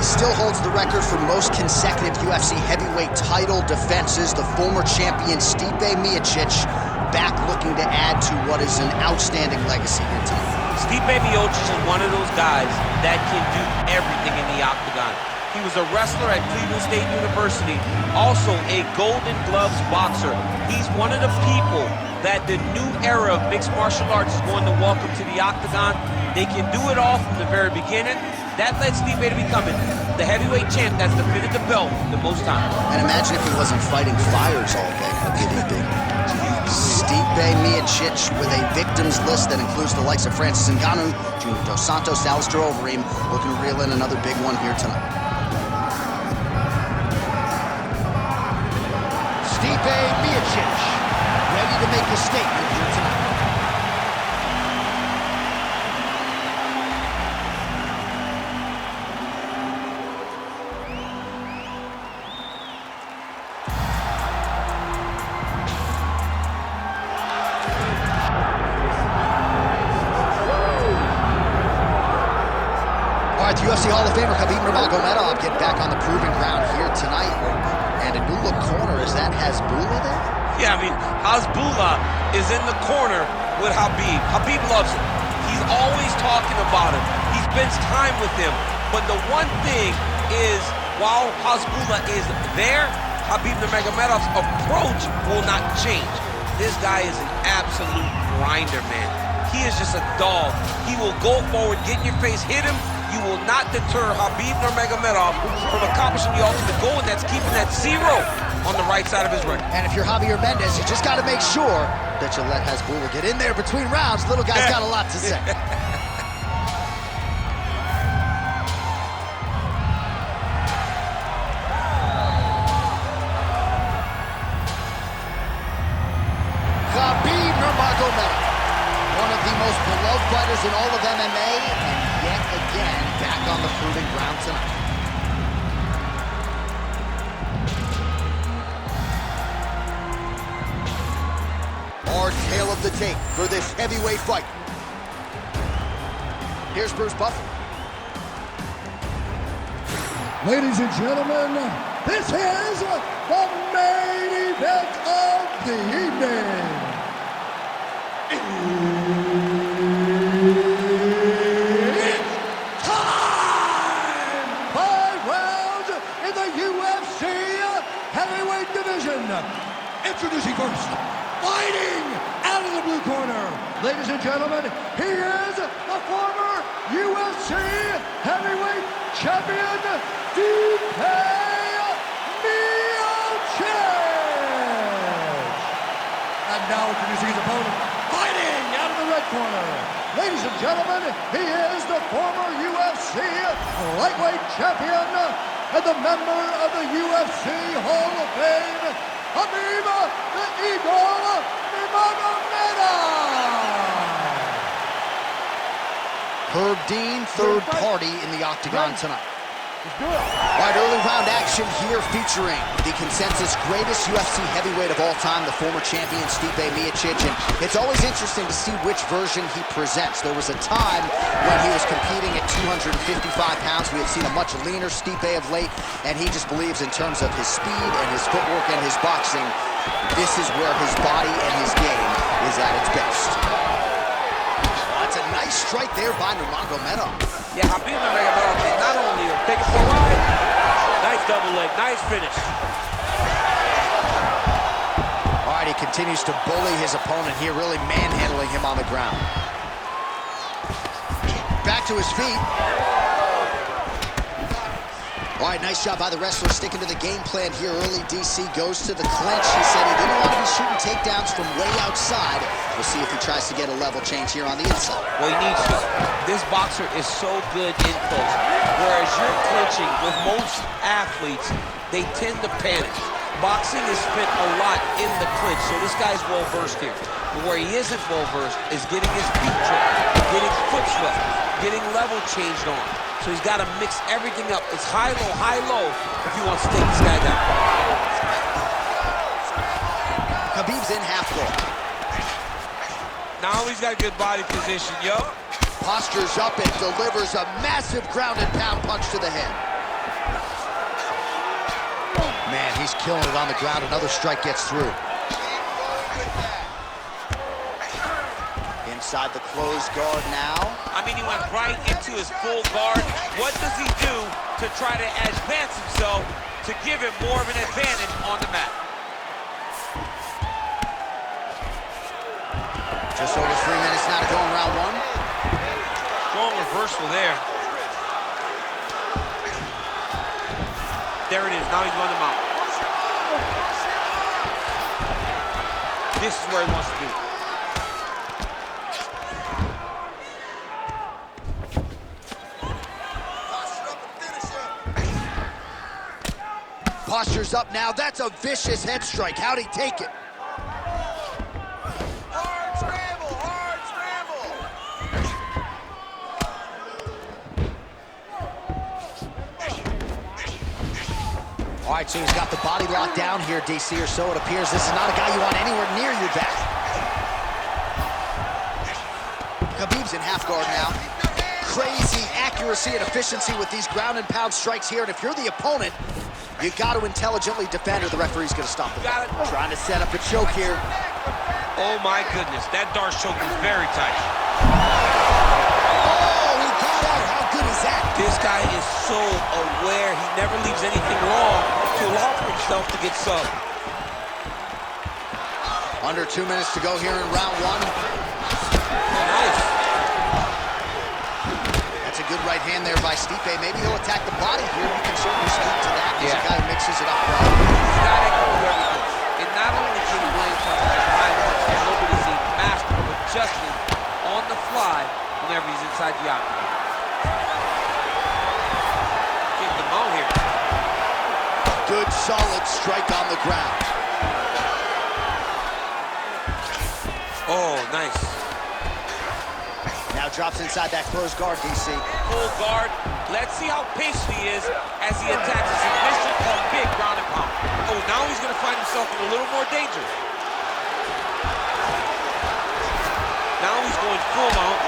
He still holds the record for most consecutive UFC heavyweight title defenses. The former champion Stipe Miocic back looking to add to what is an outstanding legacy here tonight. Stipe Miocic is one of those guys that can do everything in the octagon. He was a wrestler at Cleveland State University, also a Golden Gloves boxer. He's one of the people that the new era of mixed martial arts is going to welcome to the octagon. They can do it all from the very beginning. That led Stipe to becoming the heavyweight champ that's defended the belt the most times. And imagine if he wasn't fighting fires all day. How good he'd be. Stipe Miocic with a victims list that includes the likes of Francis Ngannou, Junior Dos Santos, Alistair Overeem, looking to reel in another big one here tonight. Stipe Miocic, ready to make a statement here tonight. All right, the UFC Hall of Famer Khabib Nurmagomedov get back on the proving ground here tonight. And a new look corner, is that Hasbulla there? Yeah, I mean, Hasbulla is in the corner with Khabib. Khabib loves him. He's always talking about him. He spends time with him. But the one thing is, while Hasbulla is there, Khabib Nurmagomedov's approach will not change. This guy is an absolute grinder, man. He is just a dog. He will go forward, get in your face, hit him. You will not deter Khabib Nurmagomedov from accomplishing the ultimate goal, and that's keeping that 0 on the right side of his record. And if you're Javier Mendez, you just got to make sure that you let Hasbulla get in there between rounds. Little guy's got a lot to say. Khabib Nurmagomedov, one of the most beloved fighters in all of MMA, and yet again back on the proving ground tonight. Hard tail of the tape for this heavyweight fight. Here's Bruce Buffer. Ladies and gentlemen, this is the main event of the evening. It's time! 5 rounds in the UFC heavyweight division. Introducing first, fighting out of the blue corner. Ladies and gentlemen, he is the former UFC heavyweight champion, Stipe Miocic. And now introducing his opponent, fighting out of the red corner. Ladies and gentlemen, he is the former UFC lightweight champion and the member of the UFC Hall of Fame, Khabib the Eagle Nurmagomedov. Herb Dean, third party in the octagon tonight. Let's do it. All right, early round action here featuring the consensus greatest UFC heavyweight of all time, the former champion Stipe Miocic. And it's always interesting to see which version he presents. There was a time when he was competing at 255 pounds. We had seen a much leaner Stipe of late, and he just believes in terms of his speed and his footwork and his boxing, this is where his body and his game is at its best. That's a nice strike there by Nurmagomedov. Yeah, Khabib Nurmagomedov is not only take it for a ride. Nice double leg, nice finish. All right, he continues to bully his opponent here, really manhandling him on the ground. Back to his feet. All right, nice job by the wrestler, sticking to the game plan here early. DC goes to the clinch. He said he didn't want to be shooting takedowns from way outside. We'll see if he tries to get a level change here on the inside. Well, he needs to. This boxer is so good in close. Whereas you're clinching, with most athletes, they tend to panic. Boxing is spent a lot in the clinch, so this guy's well-versed here. But where he isn't well-versed is getting his feet tripped, getting foot swept, getting level changed on. So he's got to mix everything up. It's high-low if he wants to take this guy down. Khabib's in half guard. Now he's got a good body position, yo. Postures up and delivers a massive ground and pound punch to the head. Man, he's killing it on the ground. Another strike gets through. Inside the closed guard now. I mean, he went right into his full guard. What does he do to try to advance himself to give him more of an advantage on the mat? Just over 3 minutes now to go in round one. Strong reversal there. There it is. Now he's running him out. This is where he wants to be. Posture's up now. That's a vicious head strike. How'd he take it? Hard scramble, hard scramble. All right, so he's got the body locked down here, DC, or so it appears. This is not a guy you want anywhere near your back. Khabib's in half guard now. Crazy accuracy and efficiency with these ground and pound strikes here, and if you're the opponent, you got to intelligently defend, or the referee's going to stop the fight. Trying to set up a choke here. Oh my goodness, that Darce choke is very tight. Oh, he got out. How good is that? This guy is so aware. He never leaves anything wrong to allow for himself to get subbed. Under 2 minutes to go here in round one. Nice. That's a good right hand there by Stipe. Maybe he'll attack the body here. You can certainly speak to that. He's a guy who mixes it up well. He's got to go everything. And not only can he land something like high punch, and nobody's a master of adjusting on the fly whenever he's inside the octagon. Get the mount here. Good, solid strike on the ground. Oh, nice. Now drops inside that closed guard, DC. Full guard. Let's see how patient he is as he attacks a submission of big ground and pound. Oh, now he's going to find himself in a little more danger. Now he's going full mount.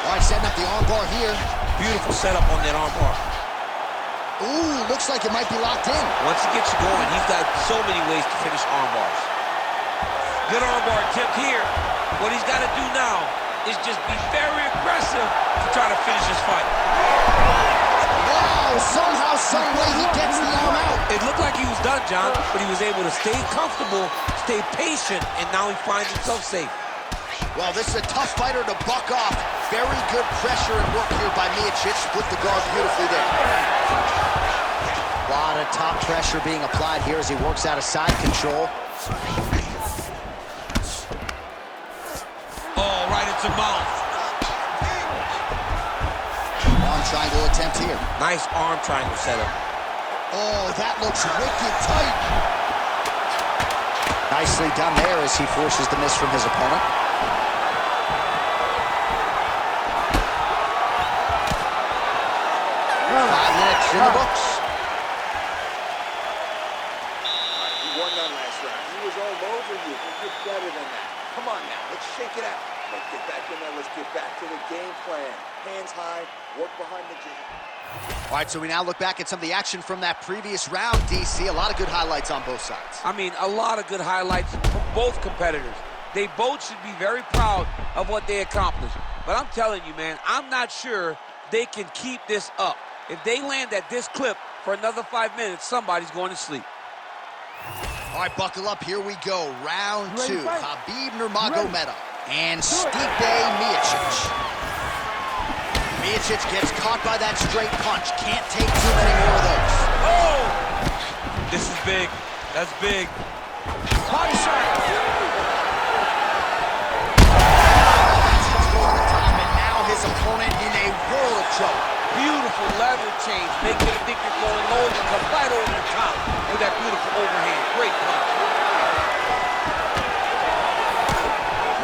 All right, setting up the arm bar here. Beautiful setup on that arm bar. Ooh, looks like it might be locked in. Once he gets you going, he's got so many ways to finish arm bars. Good arm bar attempt here. What he's got to do now is just be very aggressive to try to finish this fight. Wow, somehow, some way he gets the arm out. It looked like he was done, John, but he was able to stay comfortable, stay patient, and now he finds himself safe. Well, this is a tough fighter to buck off. Very good pressure and work here by Miocic. Split the guard beautifully there. A lot of top pressure being applied here as he works out of side control. Oh, right into mouth. Arm triangle attempt here. Nice arm triangle setup. Oh, that looks wicked tight. Nicely done there as he forces the miss from his opponent. 5 minutes in the books. You won that last round. He was all over you. You're better than that. Come on now, let's shake it out. Let's get back in there. Let's get back to the game plan. Hands high, work behind the jab. All right, so we now look back at some of the action from that previous round, DC. A lot of good highlights on both sides. I mean, a lot of good highlights from both competitors. They both should be very proud of what they accomplished. But I'm telling you, man, I'm not sure they can keep this up. If they land at this clip for another 5 minutes, somebody's going to sleep. All right, buckle up. Here we go. Round two. Khabib Nurmagomedov and Stipe Miocic. Miocic gets caught by that straight punch. Can't take too many more of those. Oh! This is big. That's big. Body shot. That's just over the top, and now his opponent in a world of trouble. Beautiful lever change. Make him think you're going low and come right over the top with that beautiful overhand. Great punch.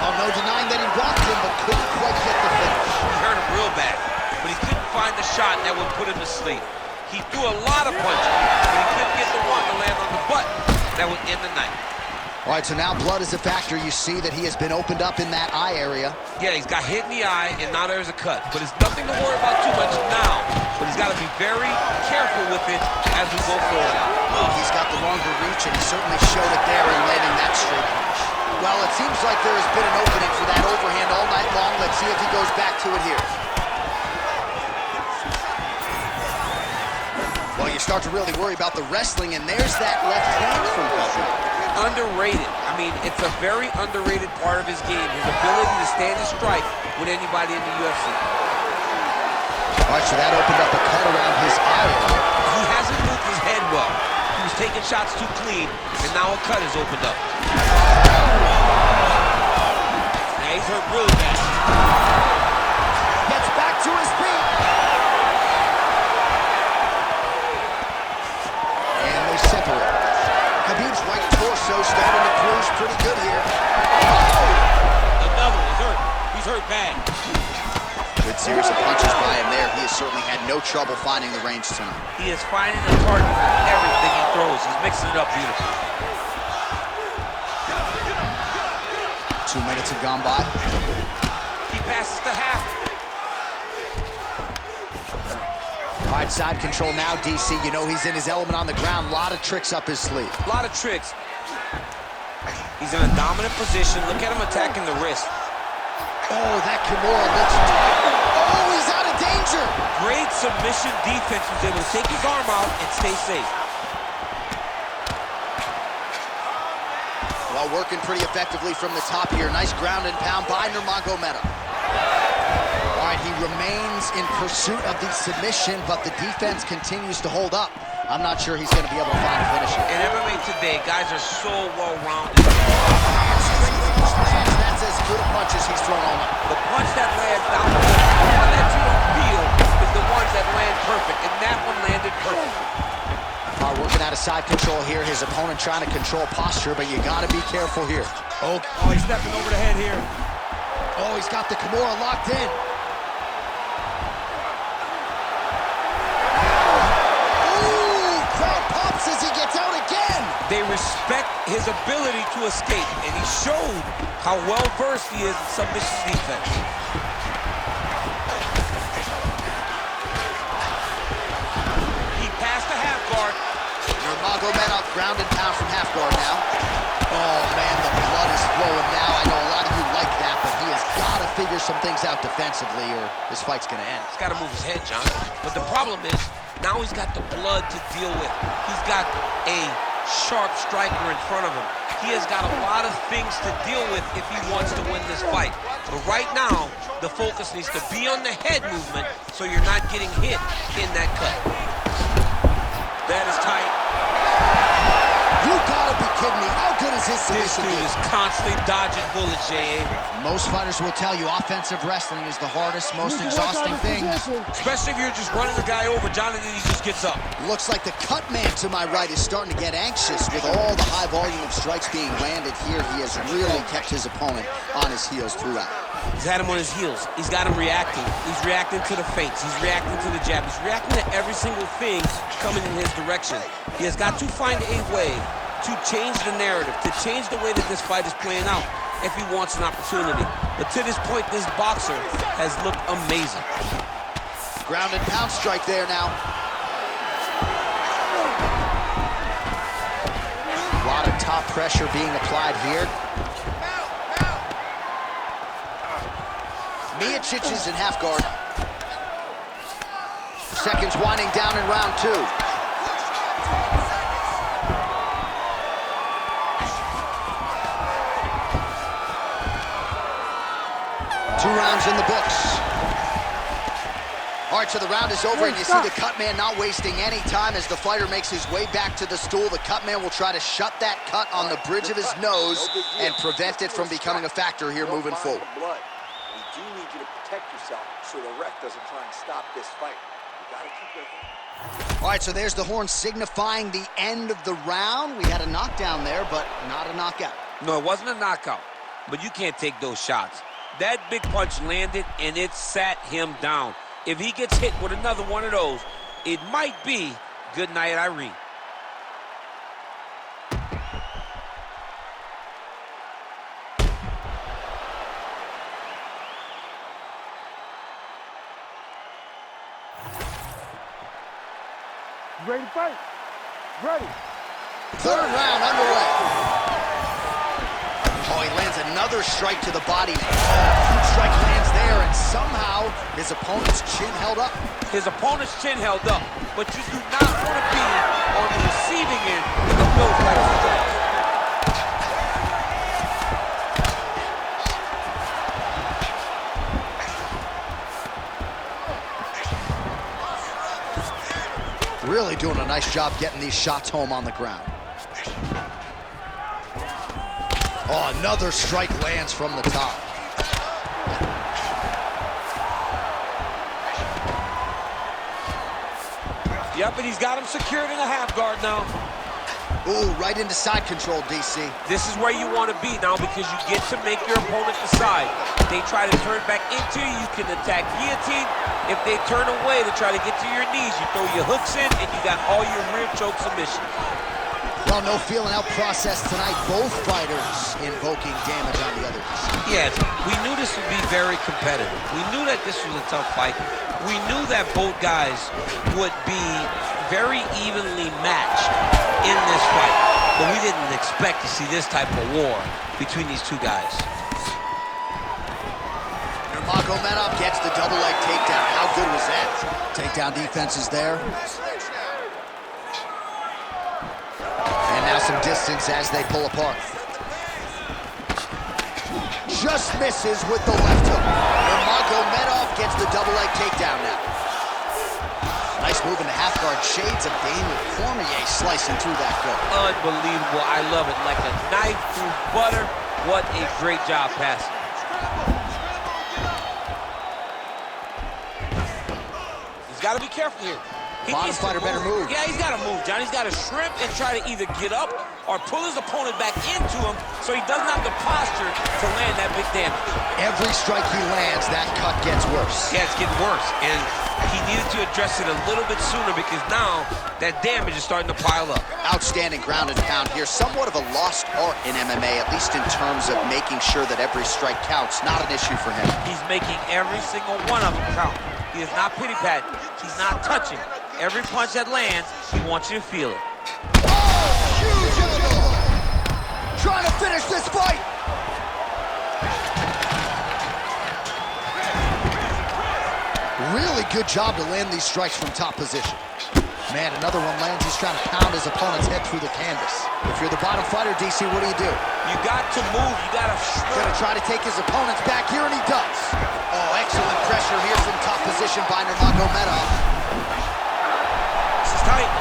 Well, no denying that he rocked him, but couldn't quite get the finish. He hurt him real bad, but he couldn't find the shot that would put him to sleep. He threw a lot of punches, but he couldn't get the one to land on the button that would end the night. All right, so now blood is a factor. You see that he has been opened up in that eye area. Yeah, he's got hit in the eye, and now there's a cut. But it's nothing to worry about too much now. But he's got to be very careful with it as we go forward. Well, he's got the longer reach, and he certainly showed it there in landing that straight punch. Well, it seems like there has been an opening for that overhand all night long. Let's see if he goes back to it here. Well, you start to really worry about the wrestling, and there's that left hand from Khabib. Underrated. I mean, it's a very underrated part of his game, his ability to stand and strike with anybody in the UFC. All right, so that opened up a cut around his eye area. He hasn't moved his head well. He was taking shots too clean, and now a cut is opened up. Now he's hurt really bad. Gets back to his feet. And they separate. Khabib's right torso starting to bruise pretty good here. Oh! Another one's hurt. He's hurt bad. Good series of punches by him there. He has certainly had no trouble finding the range tonight. He is finding the target with everything he throws. He's mixing it up beautifully. 2 minutes have gone by. He passes the half. All right, side control now, DC. You know he's in his element on the ground. A lot of tricks up his sleeve. A lot of tricks. He's in a dominant position. Look at him attacking the wrist. Oh, that Kimura looks tight. Oh, he's out of danger. Great submission defense. He was able to take his arm out and stay safe. Well, working pretty effectively from the top here. Nice ground and pound by Nurmagomedov. All right, he remains in pursuit of the submission, but the defense continues to hold up. I'm not sure he's going to be able to find a finish here. In MMA today, guys are so well-rounded. That's as good a punch as he's thrown all night. The punch that lands down the middle, the one that you don't feel, is the ones that land perfect, and that one landed perfect. Working out of side control here. His opponent trying to control posture, but you got to be careful here. Oh, he's stepping over the head here. Oh, he's got the Kimura locked in. As he gets out again. They respect his ability to escape, and he showed how well-versed he is in submission defense. He passed the half guard. Nurmagomedov ground and pound from half guard now. Oh, man, the blood is flowing now. I know a lot of you like that, but he has got to figure some things out defensively or this fight's going to end. He's got to move his head, John. But the problem is, now he's got the blood to deal with. He's got a sharp striker in front of him. He has got a lot of things to deal with if he wants to win this fight. But right now, the focus needs to be on the head movement so you're not getting hit in that cut. That is tight. You gotta be kidding me. How good is his submission? This dude is constantly dodging bullets, J.A. Most fighters will tell you offensive wrestling is the hardest, most exhausting thing. Especially if you're just running the guy over, John, and then he just gets up. Looks like the cut man to my right is starting to get anxious with all the high volume of strikes being landed here. He has really kept his opponent on his heels throughout. He's had him on his heels. He's got him reacting. He's reacting to the feints. He's reacting to the jab. He's reacting to every single thing coming in his direction. He has got to find a way to change the narrative, to change the way that this fight is playing out if he wants an opportunity. But to this point, this boxer has looked amazing. Ground and pound strike there now. A lot of top pressure being applied here. Miocic is in half guard. Seconds winding down in round 2. 2 rounds in the books. All right, so the round is over, and you see the cut man not wasting any time as the fighter makes his way back to the stool. The cut man will try to shut that cut on the bridge of his nose and prevent it from becoming a factor here moving forward. We do need you to protect yourself so the ref doesn't try and stop this fight. You gotta keep working. All right, so there's the horn signifying the end of the round. We had a knockdown there, but not a knockout. No, it wasn't a knockout, but you can't take those shots. That big punch landed, and it sat him down. If he gets hit with another one of those, it might be good night, Irene. ready to fight. Ready. Third round underway. Oh, he lands another strike to the body. Huge strike lands there, and somehow his opponent's chin held up. His opponent's chin held up, but you do not want to be on the receiving end of those types of strikes. Really doing a nice job getting these shots home on the ground. Oh, another strike lands from the top. Yep, and he's got him secured in a half guard now. Ooh, right into side control, DC. This is where you want to be now because you get to make your opponent decide. They try to turn back into you, you can attack guillotine. If they turn away to try to get to your knees, you throw your hooks in and you got all your rear choke submissions. Well, no feeling out process tonight. Both fighters invoking damage on the other. Yes, we knew this would be very competitive. We knew that this was a tough fight. We knew that both guys would be very evenly matched in this fight. But we didn't expect to see this type of war between these two guys. Nurmagomedov gets the double leg takedown. How good was that? Takedown defense is there. And now some distance as they pull apart. Just misses with the left hook. Nurmagomedov gets the double leg takedown now. Nice move in the half guard. Shades of Daniel Cormier slicing through that goal. Unbelievable. I love it. Like a knife through butter. What a great job passing. He's got to be careful here. Bottom fighter better move. Yeah, he's got to move, John. He's got to shrimp and try to either get up or pull his opponent back into him so he doesn't have the posture to land that big damage. Every strike he lands, that cut gets worse. Yeah, it's getting worse. And he needed to address it a little bit sooner because now that damage is starting to pile up. Outstanding ground and pound here. Somewhat of a lost art in MMA, at least in terms of making sure that every strike counts. Not an issue for him. He's making every single one of them count. He is not pity-patting. He's not touching. Every punch that lands, he wants you to feel it. Oh, huge elbow! Trying to finish this fight. Really good job to land these strikes from top position. Man, another one lands. He's trying to pound his opponent's head through the canvas. If you're the bottom fighter, DC, what do? You got to move. You got to Gonna try to take his opponents back here, and he does. Oh, excellent pressure here from top position by Nurmagomedov. This is tight.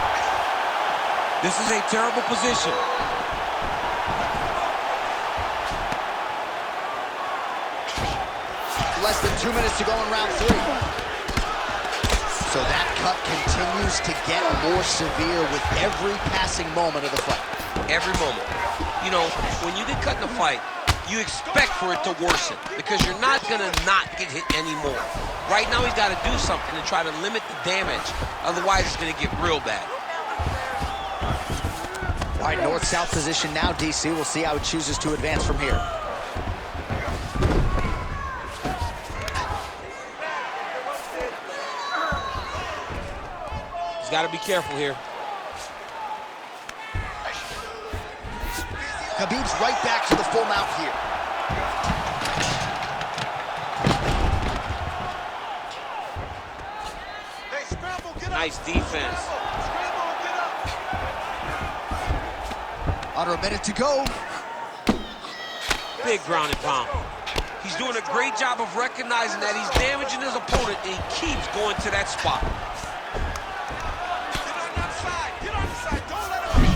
This is a terrible position. Less than 2 minutes to go in round 3. So that cut continues to get more severe with every passing moment of the fight. Every moment. You know, when you get cut in a fight, you expect for it to worsen because you're not going to not get hit anymore. Right now, he's got to do something to try to limit the damage. Otherwise, it's going to get real bad. All right, north-south position now, DC. We'll see how he chooses to advance from here. He's got to be careful here. Khabib's right back to the full mount here. Nice defense. Under a minute to go. Big ground and pound. He's doing a great job of recognizing that he's damaging his opponent, and he keeps going to that spot.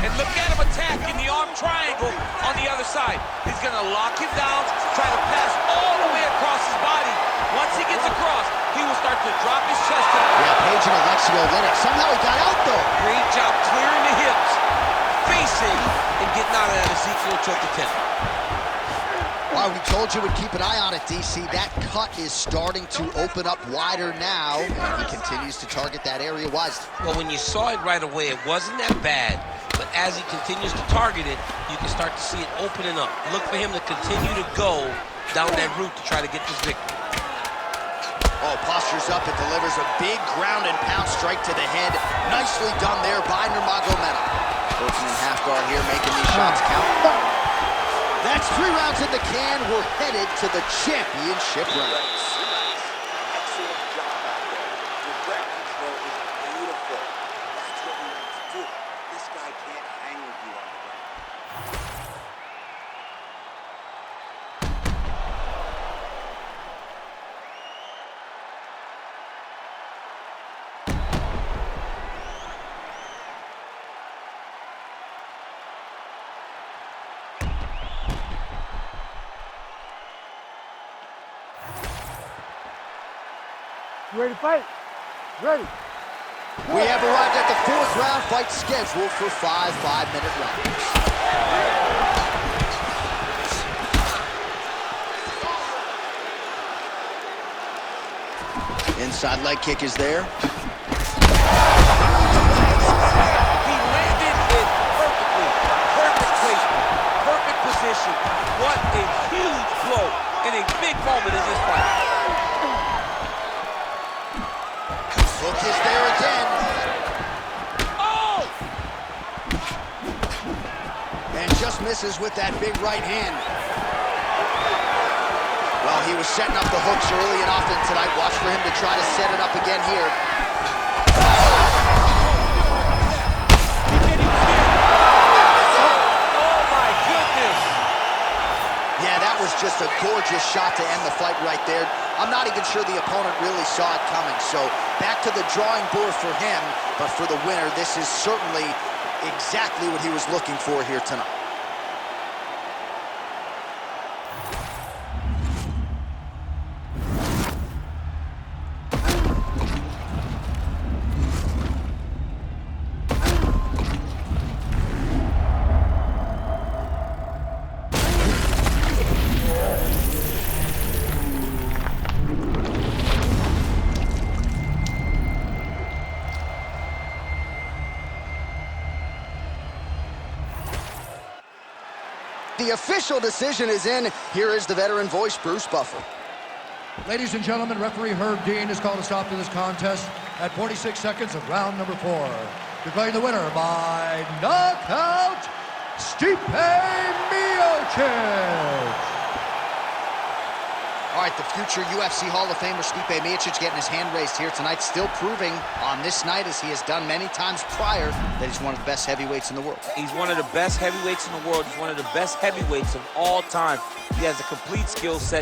And look at him attacking the arm triangle on the other side. He's going to lock him down, try to pass all the way across his body. Once he gets across, he will start to drop his chest. Yeah, Page and Alexio Linux. Somehow he got out, though. Great job clearing the hips, facing, and getting out of that Ezekiel choke attempt. Well, we told you we'd keep an eye on it, DC. That cut is starting to open up wider now, and he continues to target that area wisely. Well, when you saw it right away, it wasn't that bad. But as he continues to target it, you can start to see it opening up. Look for him to continue to go down that route to try to get this victory. Oh, postures up and delivers a big ground and pound strike to the head. Nicely done there by Nurmagomedov. Working in half guard here, making these shots count. That's 3 rounds in the can. We're headed to the championship round. Excellent job out there. Your breath control is beautiful. That's what we need to do. This guy can't hang with you on the ground. You ready to fight? Ready. We have arrived at the 4th round fight scheduled for 5 5-minute rounds. Inside leg kick is there. He landed it perfectly. Perfect placement. Perfect position. What a huge blow in a big moment in this fight. Hook is there again. Oh! And just misses with that big right hand. Well, he was setting up the hooks early and often tonight. Watch for him to try to set it up again here. Oh my goodness! Yeah, that was just a gorgeous shot to end the fight right there. I'm not even sure the opponent really saw it coming. So back to the drawing board for him. But for the winner, this is certainly exactly what he was looking for here tonight. The official decision is in. Here is the veteran voice, Bruce Buffer. Ladies and gentlemen, referee Herb Dean has called a stop to this contest at 46 seconds of round number 4. Declaring the winner by knockout, Stipe Miocic. All right, the future UFC Hall of Famer Stipe Miocic getting his hand raised here tonight, still proving on this night, as he has done many times prior, that he's one of the best heavyweights in the world. He's one of the best heavyweights in the world. He's one of the best heavyweights of all time. He has a complete skill set.